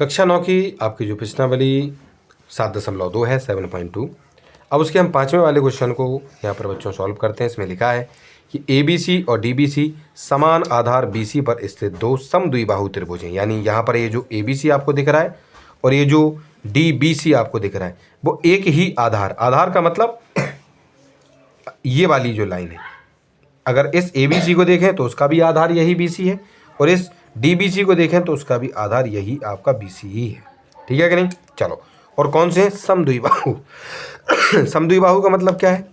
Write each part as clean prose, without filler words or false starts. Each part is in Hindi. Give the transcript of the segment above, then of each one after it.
कक्षा 9 की आपकी जो प्रश्नावली 7.2 है 7.2। अब उसके हम 5वें वाले क्वेश्चन को यहाँ पर बच्चों सॉल्व करते हैं। इसमें लिखा है कि ABC और DBC समान आधार BC पर स्थित दो समद्विबाहु त्रिभुज हैं। यानी यहाँ पर ये जो ABC आपको दिख रहा है और ये जो DBC आपको दिख रहा है वो एक ही आधार का मतलब ये वाली जो लाइन है, अगर इस ABC को देखें तो उसका भी आधार यही BC है और इस DBC को देखें तो उसका भी आधार यही आपका BC ही है। ठीक है कि नहीं? चलो, और कौन से हैं? समद्विबाहु। समद्विबाहु का मतलब क्या है?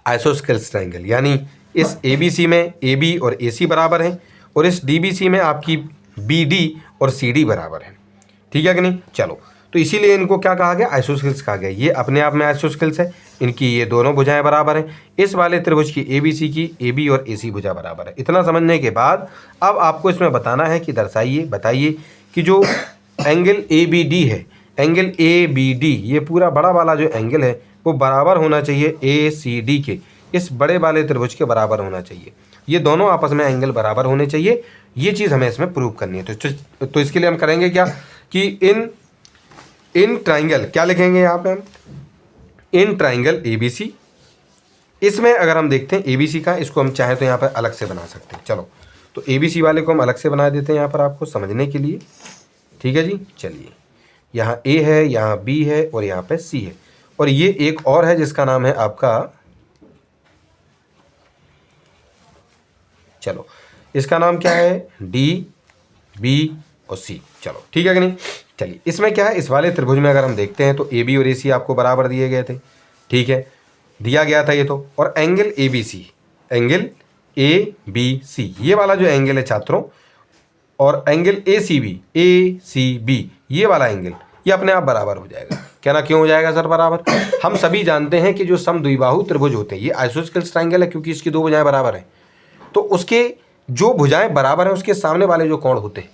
Isosceles triangle. यानी इस ABC में AB और AC बराबर हैं और इस DBC में आपकी BD और CD बराबर है। ठीक है कि नहीं? चलो, तो इसीलिए इनको क्या कहा गया? आइसोस्केलेस कहा गया। ये अपने आप में आइसोस्केलेस है, इनकी ये दोनों भुजाएं बराबर हैं। इस वाले त्रिभुज की ABC की AB और AC भुजा बराबर है। इतना समझने के बाद अब आपको इसमें बताना है कि बताइए कि जो एंगल ABD है, एंगल ABD ये पूरा बड़ा वाला जो एंगल है वो बराबर होना चाहिए ACD के, इस बड़े वाले त्रिभुज के बराबर होना चाहिए। ये दोनों आपस में एंगल बराबर होने चाहिए, ये चीज़ हमें इसमें प्रूव करनी है। तो इसके लिए हम करेंगे क्या कि इन ट्राइंगल क्या लिखेंगे यहाँ पे हम? In triangle ABC। इसमें अगर हम देखते हैं ABC का, इसको हम चाहें तो यहाँ पर अलग से बना सकते हैं। चलो, तो ABC वाले को हम अलग से बना देते हैं यहाँ पर आपको समझने के लिए। ठीक है जी, चलिए, यहाँ A है, यहाँ B है और यहाँ पे C है और ये एक और है जिसका नाम है आपका, चलो इसका नाम क्या है? D, B और C। चलो ठीक है कि नहीं? चलिए, इसमें क्या है, इस वाले त्रिभुज में अगर हम देखते हैं तो AB और AC आपको बराबर दिए गए थे। ठीक है, दिया गया था ये तो। और एंगल ABC, एंगल ABC ये वाला जो एंगल है छात्रों, और एंगल ACB ये वाला एंगल, ये अपने आप बराबर हो जाएगा। कहना क्यों हो जाएगा सर बराबर? हम सभी जानते हैं कि जो समद्विबाहु त्रिभुज होते हैं, ये आइसोस्केलेस ट्रायंगल है क्योंकि इसकी दो भुजाएं बराबर हैं। तो उसके जो भुजाएं बराबर हैं उसके सामने वाले जो कोण होते हैं,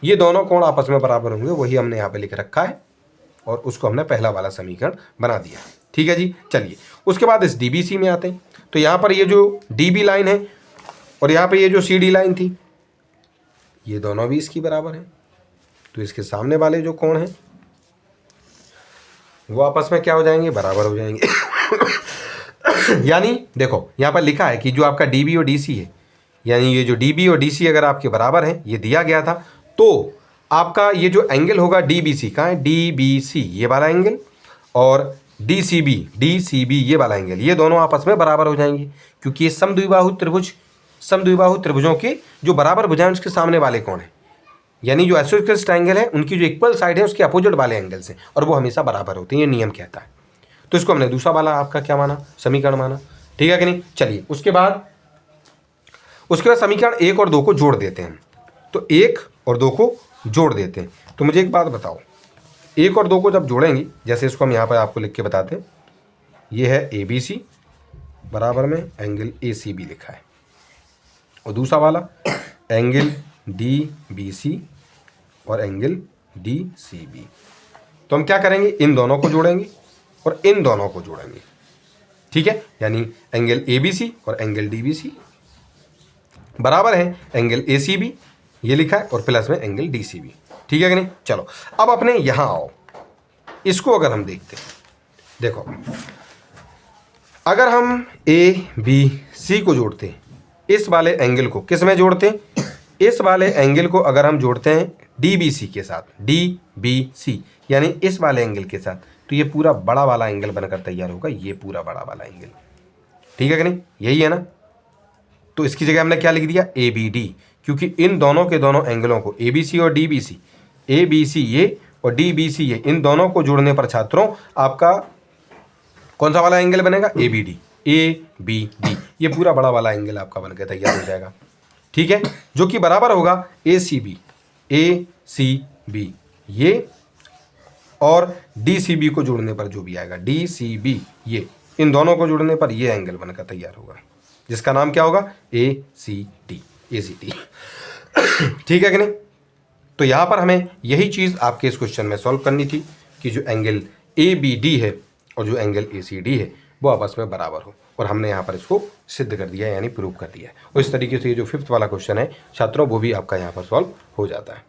ये दोनों कोण आपस में बराबर होंगे, वही हमने यहाँ पे लिख रखा है और उसको हमने पहला वाला समीकरण बना दिया। ठीक है जी, चलिए उसके बाद इस DBC में आते हैं। तो यहाँ पर ये जो DB लाइन है और यहाँ पे ये जो CD लाइन थी, ये दोनों भी इसकी बराबर हैं। तो इसके सामने वाले जो कोण हैं वो आपस में क्या हो जाएंगे? बराबर हो जाएंगे। यानी देखो यहाँ पर लिखा है कि जो आपका DB और DC है, यानी ये जो DB और DC अगर आपके बराबर हैं, ये दिया गया था, तो आपका ये जो एंगल होगा DBC का है, DBC ये वाला एंगल और DCB ये वाला एंगल, ये दोनों आपस में बराबर हो जाएंगे क्योंकि ये समद्विबाहु त्रिभुजों के जो बराबर भुजाएं उसके सामने वाले कोण हैं। यानी जो आइसोस्केलेस ट्रायंगल है उनकी जो इक्वल साइड है उसके अपोजिट वाले एंगल्स हैं और वो हमेशा बराबर होते हैं, ये नियम कहता है। तो इसको हमने दूसरा वाला आपका क्या माना? समीकरण माना। ठीक है कि नहीं? चलिए, उसके बाद समीकरण 1 और 2 को जोड़ देते हैं। तो 1 और 2 को जोड़ देते हैं। तो मुझे एक बात बताओ, 1 और 2 को जब जोड़ेंगे, जैसे इसको हम यहाँ पर आपको लिख के बताते हैं, ये है ABC बराबर में एंगल ACB लिखा है और दूसरा वाला एंगल DBC और एंगल DCB। तो हम क्या करेंगे? इन दोनों को जोड़ेंगे और इन दोनों को जोड़ेंगे। ठीक है, यानी एंगल ABC और एंगल DBC बराबर है एंगल ACB ये लिखा है और प्लस में एंगल DCB। ठीक है कि नहीं? चलो, अब अपने यहाँ आओ, इसको अगर हम देखते हैं, देखो अगर हम ABC को जोड़ते हैं, इस वाले एंगल को किस में जोड़ते हैं? इस वाले एंगल को अगर हम जोड़ते हैं DBC के साथ, DBC यानी इस वाले एंगल के साथ, तो ये पूरा बड़ा वाला एंगल बनकर तैयार होगा, ये पूरा बड़ा वाला एंगल। ठीक है कि नहीं? यही है ना? तो इसकी जगह हमने क्या लिख दिया? ABD, क्योंकि इन दोनों के दोनों एंगलों को ABC और DBC, ABC ये और DBC ये, इन दोनों को जोड़ने पर छात्रों आपका कौन सा वाला एंगल बनेगा? ABD ये पूरा बड़ा वाला एंगल आपका बनकर तैयार हो जाएगा। ठीक है, जो कि बराबर होगा ACB ये और DCB को जोड़ने पर जो भी आएगा DCB ये, इन दोनों को जोड़ने पर ये एंगल बनकर तैयार होगा जिसका नाम क्या होगा? ACD। ठीक है कि नहीं? तो यहाँ पर हमें यही चीज़ आपके इस क्वेश्चन में सॉल्व करनी थी कि जो एंगल ABD है और जो एंगल ACD है वो आपस में बराबर हो, और हमने यहाँ पर इसको सिद्ध कर दिया है, यानी प्रूव कर दिया है। और इस तरीके से ये जो 5th वाला क्वेश्चन है छात्रों, वो भी आपका यहाँ पर सॉल्व हो जाता है।